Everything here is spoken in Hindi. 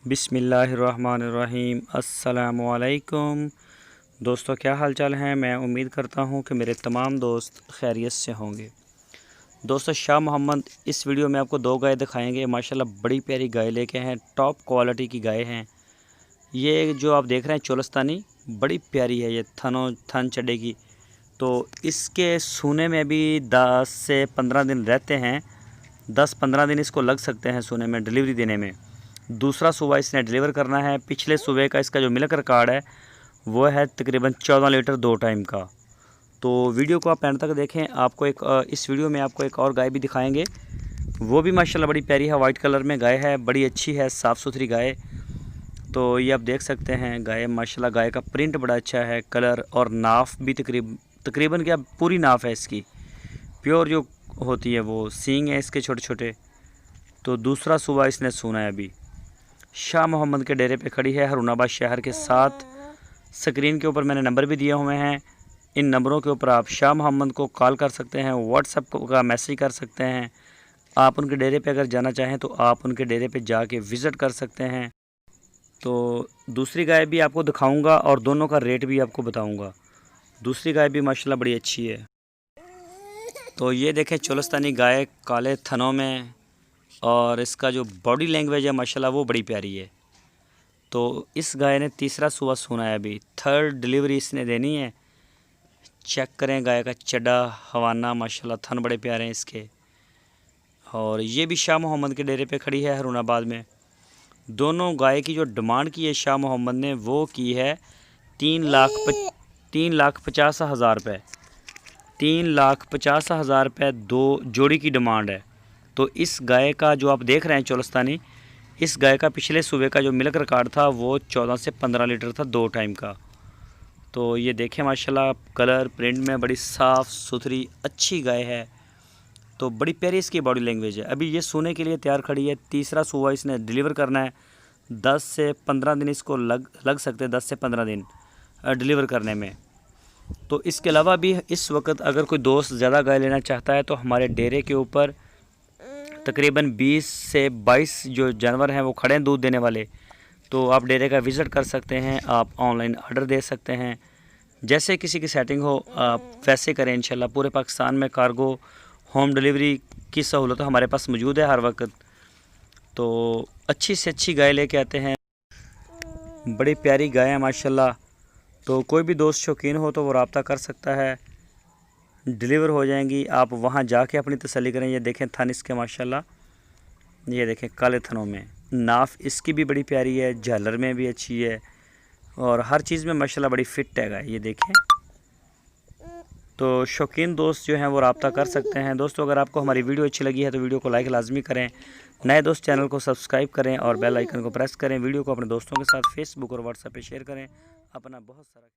बिस्मिल्लाहिर्रहमानिर्रहीम। अस्सलामुअलैकुम दोस्तों, क्या हाल चाल हैं। मैं उम्मीद करता हूं कि मेरे तमाम दोस्त खैरियत से होंगे। दोस्तों, शाह मोहम्मद इस वीडियो में आपको दो गाय दिखाएंगे। माशाल्लाह बड़ी प्यारी गाय लेके हैं, टॉप क्वालिटी की गाय हैं। ये जो आप देख रहे हैं चोलस्तानी, बड़ी प्यारी है। ये थन चढ़ेगी तो इसके सूने में भी 10 से 15 दिन रहते हैं। 10-15 दिन इसको लग सकते हैं सूने में, डिलीवरी देने में। दूसरा सूबा इसने डिलीवर करना है। पिछले सूबे का इसका जो मिल्क रिकॉर्ड है वो है तकरीबन 14 लीटर 2 टाइम का। तो वीडियो को आप एंड तक देखें। आपको इस वीडियो में आपको एक और गाय भी दिखाएंगे। वो भी माशाल्लाह बड़ी प्यारी है, वाइट कलर में गाय है, बड़ी अच्छी है, साफ़ सुथरी गाय। तो ये आप देख सकते हैं गाय, माशाल्लाह गाय का प्रिंट बड़ा अच्छा है, कलर और नाफ भी तकरीबन क्या पूरी नाफ है इसकी, प्योर जो होती है वो। सींग है इसके छोटे छोटे। तो दूसरा सूबा इसने सुना है अभी। शाह मोहम्मद के डेरे पे खड़ी है, हरुणाबाद शहर के साथ। स्क्रीन के ऊपर मैंने नंबर भी दिए हुए हैं। इन नंबरों के ऊपर आप शाह मोहम्मद को कॉल कर सकते हैं, व्हाट्सएप का मैसेज कर सकते हैं। आप उनके डेरे पे अगर जाना चाहें तो आप उनके डेरे पे जाके विज़िट कर सकते हैं। तो दूसरी गाय भी आपको दिखाऊंगा और दोनों का रेट भी आपको बताऊंगा। दूसरी गाय भी माशाल्लाह बड़ी अच्छी है। तो ये देखें चोलस्तानी गाय, काले थनों में, और इसका जो बॉडी लैंग्वेज है माशाल्लाह वो बड़ी प्यारी है। तो इस गाय ने तीसरा सूबा सुना है अभी, 3rd डिलीवरी इसने देनी है। चेक करें गाय का चड्डा, हवाना, माशाल्लाह थन बड़े प्यारे हैं इसके। और ये भी शाह मोहम्मद के डेरे पे खड़ी है हरुणाबाद में। दोनों गाय की जो डिमांड की है शाह मोहम्मद ने वो की है 3,50,000 रुपये। 3,50,000 रुपये दो जोड़ी की डिमांड है। तो इस गाय का जो आप देख रहे हैं चोलस्तानी, इस गाय का पिछले सूबे का जो मिल्क रिकॉर्ड था वो 14 से 15 लीटर था 2 टाइम का। तो ये देखें माशाल्लाह कलर प्रिंट में बड़ी साफ़ सुथरी अच्छी गाय है। तो बड़ी प्यारी इसकी बॉडी लैंग्वेज है। अभी ये सोने के लिए तैयार खड़ी है। तीसरा सूबा इसने डिलीवर करना है। 10 से 15 दिन इसको लग सकते हैं, 10 से 15 दिन डिलीवर करने में। तो इसके अलावा भी इस वक्त अगर कोई दोस्त ज़्यादा गाय लेना चाहता है तो हमारे डेरे के ऊपर तकरीबन 20 से 22 जो जानवर हैं वो खड़े हैं दूध देने वाले। तो आप डेरे का विज़िट कर सकते हैं, आप ऑनलाइन ऑर्डर दे सकते हैं। जैसे किसी की सेटिंग हो आप वैसे करें। इंशाल्लाह पूरे पाकिस्तान में कार्गो होम डिलीवरी की सहूलत हमारे पास मौजूद है हर वक्त। तो अच्छी से अच्छी गाय लेके आते हैं, बड़ी प्यारी गाय है माशाल्लाह। तो कोई भी दोस्त शौकीन हो तो वो रब्ता कर सकता है, डिलीवर हो जाएंगी। आप वहाँ जाके अपनी तसल्ली करें। ये देखें थन इसके माशाल्लाह, ये देखें काले थनों में। नाफ इसकी भी बड़ी प्यारी है, झालर में भी अच्छी है, और हर चीज़ में माशाल्लाह बड़ी फिट है गाय। ये देखें। तो शौकीन दोस्त जो हैं वो रब्ता कर सकते हैं। दोस्तों, अगर आपको हमारी वीडियो अच्छी लगी है तो वीडियो को लाइक लाजमी करें। नए दोस्त चैनल को सब्सक्राइब करें और बेल आइकन को प्रेस करें। वीडियो को अपने दोस्तों के साथ फेसबुक और व्हाट्सएप पे शेयर करें। अपना बहुत सारा